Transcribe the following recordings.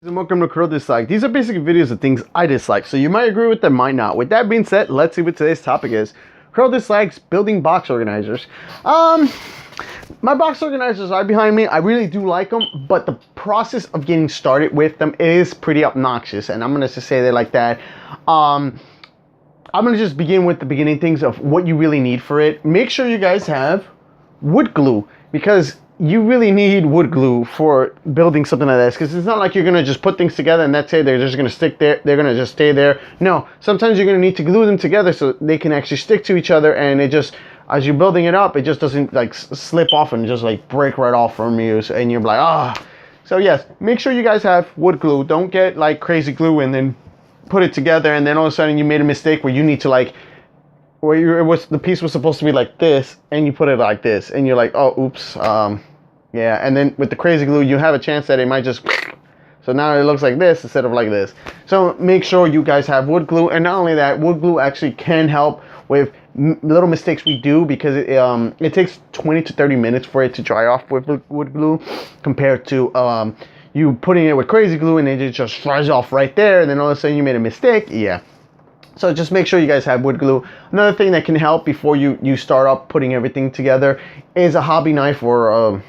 And welcome to Curl Dislike. These are basically videos of things I dislike, so you might agree with them, might not. With that being said, let's see what today's topic is. Curl dislikes building box organizers. My box organizers are behind me. I really do like them, but the process of getting started with them is pretty obnoxious, and I'm gonna just say that like that. I'm gonna just begin with the beginning things of what you really need for it. Make sure you guys have wood glue, because you really need wood glue for building something like this, because it's not like you're gonna just put things together and that's it, they're just gonna stick there, they're gonna just stay there. No, sometimes you're gonna need to glue them together so they can actually stick to each other, and it just, as you're building it up, it just doesn't like slip off and just like break right off from you, and you're like, ah. So yes, make sure you guys have wood glue. Don't get like crazy glue and then put it together and then all of a sudden you made a mistake where you need to like, where the piece was supposed to be like this and you put it like this, and you're like, oh, oops. Yeah, and then with the crazy glue, you have a chance that it might just, so now it looks like this instead of like this. So make sure you guys have wood glue, and not only that, wood glue actually can help with little mistakes we do, because it takes 20 to 30 minutes for it to dry off with wood glue, compared to you putting it with crazy glue and it just dries off right there, and then all of a sudden you made a mistake. Yeah. So just make sure you guys have wood glue. Another thing that can help before you start up putting everything together is a hobby knife or a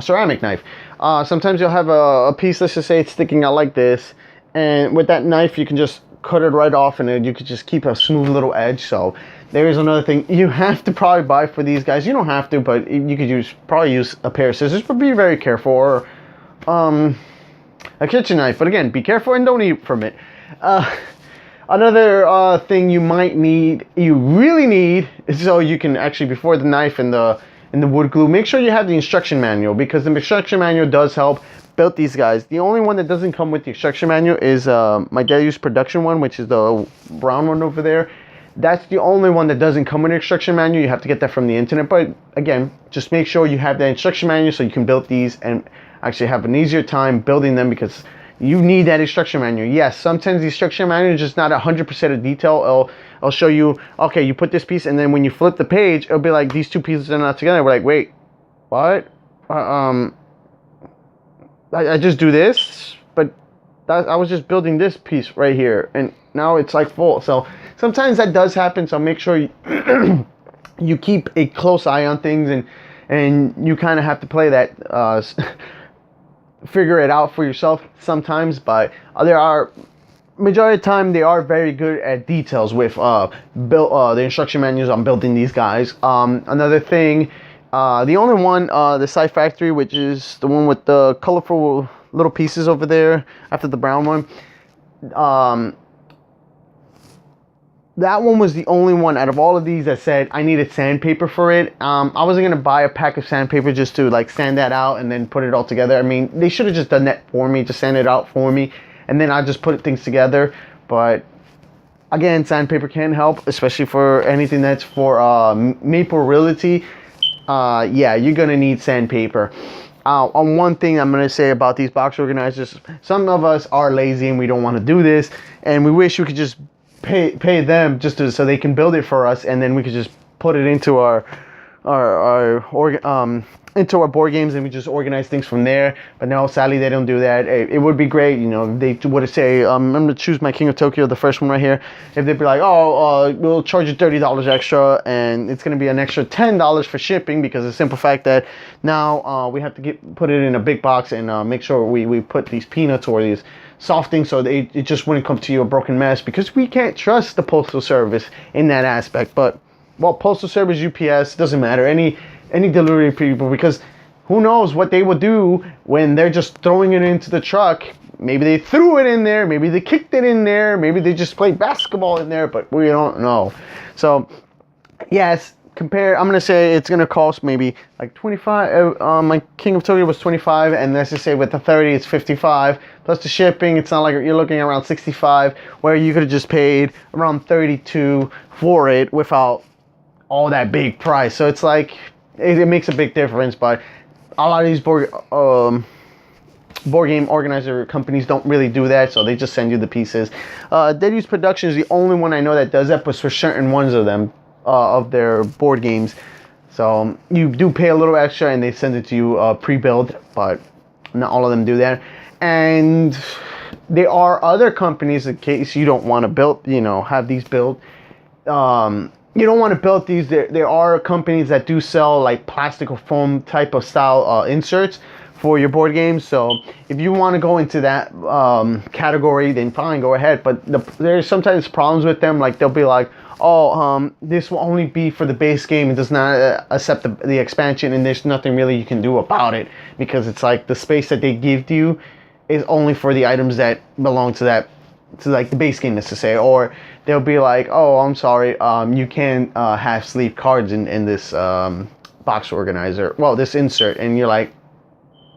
ceramic knife. Sometimes you'll have a piece, let's just say it's sticking out like this, and with that knife you can just cut it right off, and then you could just keep a smooth little edge. So there is another thing you have to probably buy for these guys. You don't have to, but you could probably use a pair of scissors, but be very careful, or a kitchen knife. But again, be careful and don't eat from it. Another thing you really need, is so you can actually, before the knife and the wood glue, make sure you have the instruction manual, because the instruction manual does help build these guys. The only one that doesn't come with the instruction manual is my dad used production one, which is the brown one over there. That's the only one that doesn't come with an instruction manual. You have to get that from the internet. But again, just make sure you have the instruction manual so you can build these and actually have an easier time building them, because you need that instruction manual. Yes, sometimes the instruction manual is just not 100% of detail. I'll show you, okay, you put this piece, and then when you flip the page, it'll be like these two pieces are not together. We're like, wait, what? I just do this, but I was just building this piece right here, and now it's like full. So sometimes that does happen. So make sure you keep a close eye on things, and you kind of have to play that. Figure it out for yourself sometimes, but majority of the time they are very good at details with the instruction manuals on building these guys. Another thing, the only one, the Sci Factory, which is the one with the colorful little pieces over there after the brown one, that one was the only one out of all of these that said I needed sandpaper for it. I wasn't gonna buy a pack of sandpaper just to like sand that out and then put it all together. I mean, they should have just done that for me, just sand it out for me, and then I just put things together. But again, sandpaper can help, especially for anything that's for maple realty. Yeah, you're gonna need sandpaper. On one thing I'm gonna say about these box organizers, some of us are lazy and we don't want to do this, and we wish we could just pay them just so they can build it for us, and then we could just put it into our board games, and we just organize things from there. But no, sadly they don't do that. It would be great, you know, if they would say, I'm gonna choose my King of Tokyo, the first one right here. If they'd be like, oh, we'll charge you $30 extra, and it's gonna be an extra $10 for shipping, because of the simple fact that now we have to put it in a big box and make sure we put these peanuts or these soft things so it just wouldn't come to you a broken mess, because we can't trust the postal service in that aspect. But well, postal service, UPS, doesn't matter, any delivery people, because who knows what they will do when they're just throwing it into the truck. Maybe they threw it in there, maybe they kicked it in there, maybe they just played basketball in there, but we don't know. So yes, I'm gonna say it's gonna cost maybe like 25. My King of Tokyo was 25, and let's just say with the 30 it's 55 plus the shipping. It's not like you're looking around 65, where you could have just paid around 32 for it without all that big price. So it's like it makes a big difference. But a lot of these board game organizer companies don't really do that, so they just send you the pieces. Dead Use Production is the only one I know that does that, but for certain ones of them, of their board games. So you do pay a little extra, and they send it to you pre-built, but not all of them do that. And there are other companies, in case you don't want to build, have these built. You don't want to build these. There are companies that do sell like plastic or foam type of style inserts for your board games. So if you want to go into that category, then fine, go ahead. But there's sometimes problems with them. Like they'll be like, oh, this will only be for the base game. It does not accept the expansion, and there's nothing really you can do about it, because it's like the space that they give you is only for the items that belong to like the base game, is to say. Or they'll be like, oh, I'm sorry, you can't have sleeve cards in this box organizer, well, this insert. And you're like,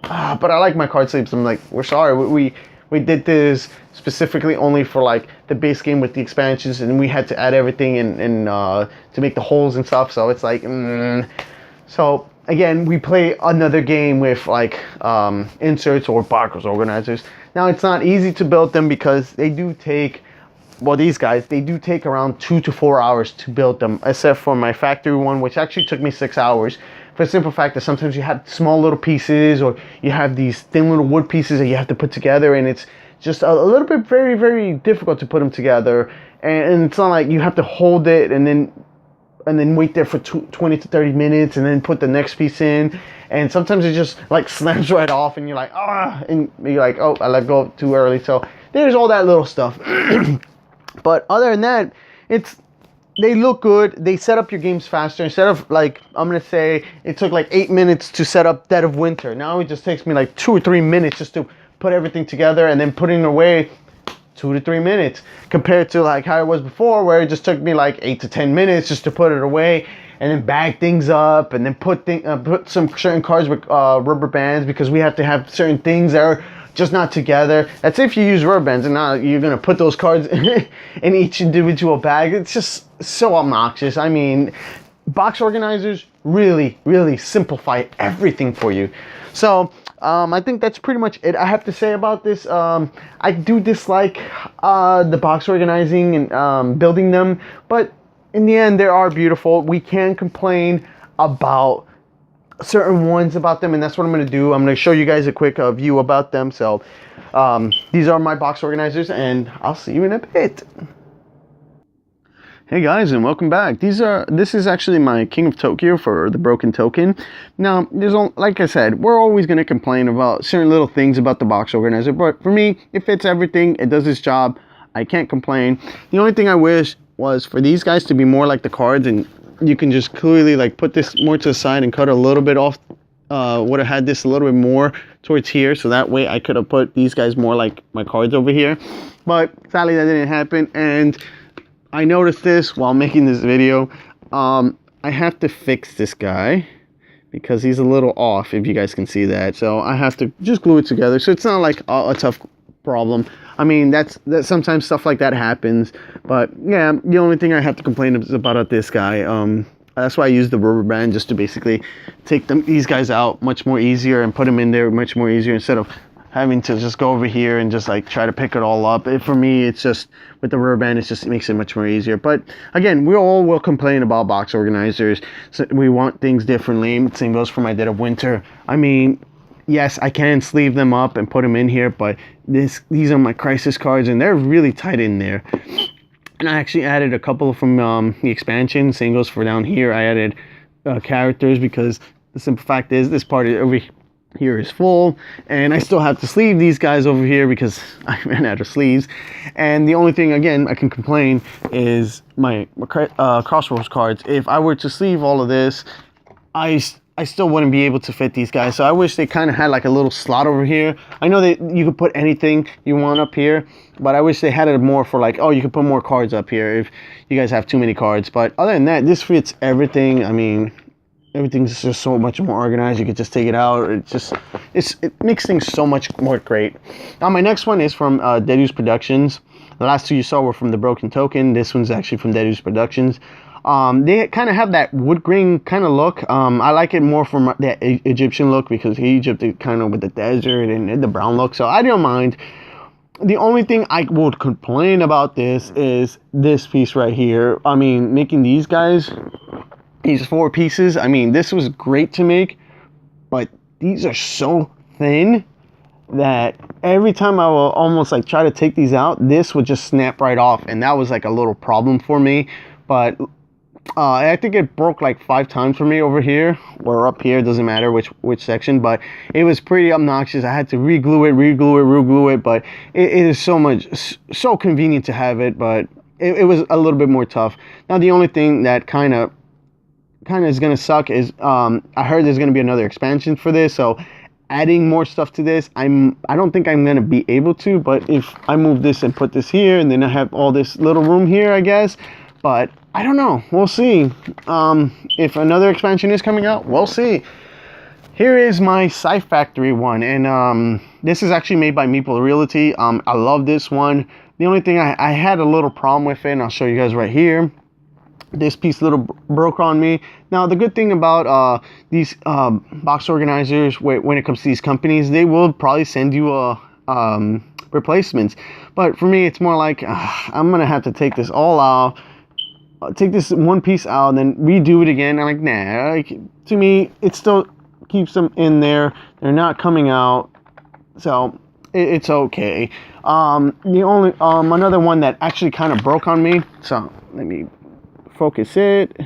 but I like my card sleeves. I'm like, we're sorry, we did this specifically only for like the base game with the expansions, and we had to add everything and to make the holes and stuff. So it's like, so again, we play another game with like inserts or box organizers. Now it's not easy to build them, because they do take, well, these guys, they do take around 2 to 4 hours to build them, except for my factory one, which actually took me 6 hours, for the simple fact that sometimes you have small little pieces, or you have these thin little wood pieces that you have to put together, and it's just a little bit very, very difficult to put them together. And it's not like you have to hold it and then wait there for 20 to 30 minutes and then put the next piece in. And sometimes it just like slams right off, and you're like, and you're like, oh, I let go too early. So there's all that little stuff. But other than that, they look good. They set up your games faster. Instead of like, I'm going to say it took like 8 minutes to set up Dead of Winter. Now it just takes me like 2 or 3 minutes just to put everything together, and then putting it away 2 to 3 minutes, compared to like how it was before, where it just took me like 8 to 10 minutes just to put it away, and then bag things up, and then put some certain cards with rubber bands, because we have to have certain things that are just not together. That's if you use rubber bands, and now you're gonna put those cards in each individual bag. It's just so obnoxious. I mean, box organizers really, really simplify everything for you. So I think that's pretty much it I have to say about this. I do dislike the box organizing and building them, but in the end, they are beautiful. We can complain about certain ones about them, and that's what I'm going to do. I'm going to show you guys a quick view about them. So these are my box organizers, and I'll see you in a bit. Hey guys, and welcome back. This is actually my King of Tokyo for the Broken Token. Now, like I said, we're always going to complain about certain little things about the box organizer, but for me, it fits everything. It does its job. I can't complain. The only thing I wish was for these guys to be more like the cards, and you can just clearly like put this more to the side and cut a little bit off. Would have had this a little bit more towards here, so that way I could have put these guys more like my cards over here. But sadly, that didn't happen, and I noticed this while making this video. I have to fix this guy because he's a little off, if you guys can see that. So I have to just glue it together. So it's not like a tough problem. I mean, that's sometimes stuff like that happens. But yeah, the only thing I have to complain about this guy. That's why I use the rubber band, just to basically take these guys out much more easier and put them in there much more easier, instead of having to just go over here and just like try to pick it all up. For me, it's just with the rubber band, it makes it much more easier. But again, we all will complain about box organizers. So we want things differently. Same goes for my Dead of Winter. I mean, yes, I can sleeve them up and put them in here, but these are my crisis cards, and they're really tight in there. And I actually added a couple from the expansion. Same goes for down here. I added characters, because the simple fact is this part over here is full, and I still have to sleeve these guys over here because I ran out of sleeves. And the only thing, again, I can complain is my Crossroads cards. If I were to sleeve all of this, I still wouldn't be able to fit these guys. So I wish they kind of had like a little slot over here. I know that you could put anything you want up here, but I wish they had it more for like, oh, you could put more cards up here if you guys have too many cards. But other than that, this fits everything. I mean, everything's just so much more organized. You could just take it out. It makes things so much more great. Now, my next one is from Dedu's Productions. The last two you saw were from the Broken Token. This one's actually from Dedu's Productions. They kind of have that wood grain kind of look. I like it more from the Egyptian look, because Egypt is kind of with the desert and the brown look, so I don't mind. The only thing I would complain about this is this piece right here. I mean, making these guys, these 4 pieces, I mean, this was great to make, but these are so thin that every time I will almost like try to take these out, this would just snap right off, and that was like a little problem for me. But I think it broke like 5 times for me over here or up here, doesn't matter which section, but it was pretty obnoxious. I had to re-glue it, but it is so convenient to have it, but it was a little bit more tough. Now the only thing that kind of is gonna suck is I heard there's gonna be another expansion for this, so adding more stuff to this, I don't think I'm gonna be able to. But if I move this and put this here, and then I have all this little room here, I guess. But I don't know, we'll see. If another expansion is coming out, we'll see. Here is my Sci Factory one, and this is actually made by Meeple Realty. I love this one. The only thing I had a little problem with it, and I'll show you guys right here. This piece little broke on me. Now the good thing about these box organizers, when it comes to these companies, they will probably send you replacements. But for me, it's more like I'm gonna have to take this all out, take this one piece out, and then redo it again. I'm like, nah. Like, to me, it still keeps them in there. They're not coming out, so it's okay. The only another one that actually kind of broke on me. So let me focus it,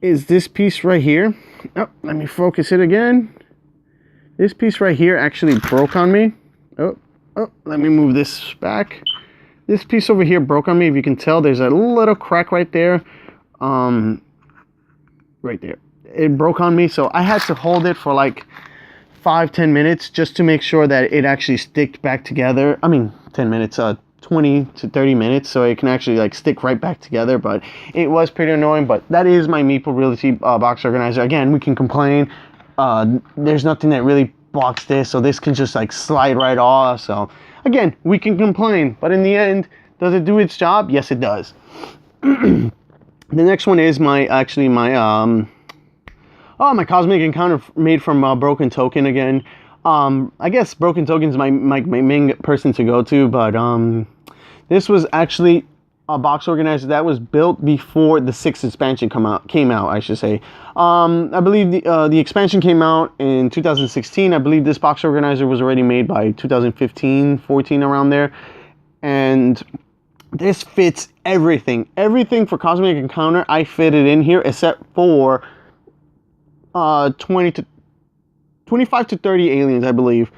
is this piece right here. Oh, let me focus it again. This piece right here actually broke on me. Oh, let me move this back. This piece over here broke on me. If you can tell, there's a little crack right there. Right there. It broke on me, so I had to hold it for like 5-10 minutes just to make sure that it actually sticked back together. I mean, 10 minutes, 20 to 30 minutes, so it can actually like stick right back together. But it was pretty annoying. But that is my Meeple Realty box organizer. Again, we can complain. There's nothing that really blocks this, so this can just like slide right off. So again, we can complain, but in the end, does it do its job? Yes, it does. The next one is my Cosmic Encounter made from Broken Token again. I guess Broken Token's my main person to go to, but this was actually a box organizer that was built before the 6th expansion came out, I should say. I believe the expansion came out in 2016. I believe this box organizer was already made by 2015, 14, around there. And this fits everything. Everything for Cosmic Encounter, I fitted in here, except for 25 to 30 aliens, I believe.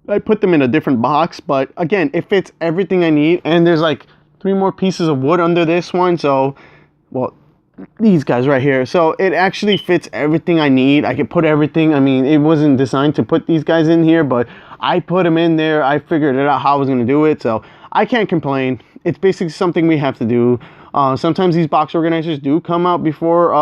I put them in a different box, but again, it fits everything I need. And there's like 3 more pieces of wood under this one, so, well, these guys right here. So it actually fits everything I need. I can put everything. I mean, it wasn't designed to put these guys in here, but I put them in there. I figured it out how I was going to do it, so I can't complain. It's basically something we have to do. Sometimes these box organizers do come out before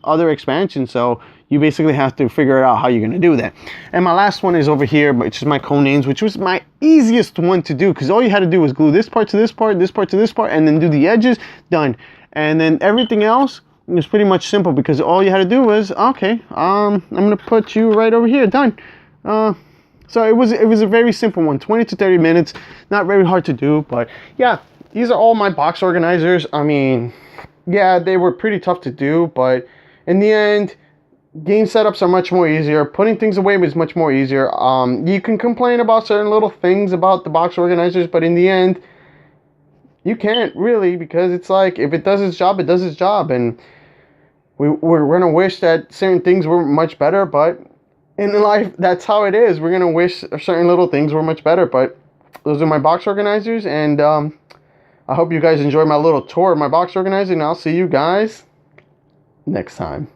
other expansions, so you basically have to figure out how you're going to do that. And my last one is over here, which is my Conanes, which was my easiest one to do, because all you had to do was glue this part to this part, this part to this part, and then do the edges. Done. And then everything else is pretty much simple, because all you had to do was, okay, I'm going to put you right over here. Done. So it was a very simple one, 20 to 30 minutes, not very hard to do. But yeah, these are all my box organizers. I mean, yeah, they were pretty tough to do, but in the end, game setups are much more easier. Putting things away is much more easier. You can complain about certain little things about the box organizers, but in the end, you can't really, because it's like, if it does its job, it does its job. And we're going to wish that certain things were much better, but in life, that's how it is. We're going to wish certain little things were much better, but those are my box organizers, and I hope you guys enjoyed my little tour of my box organizer, and I'll see you guys next time.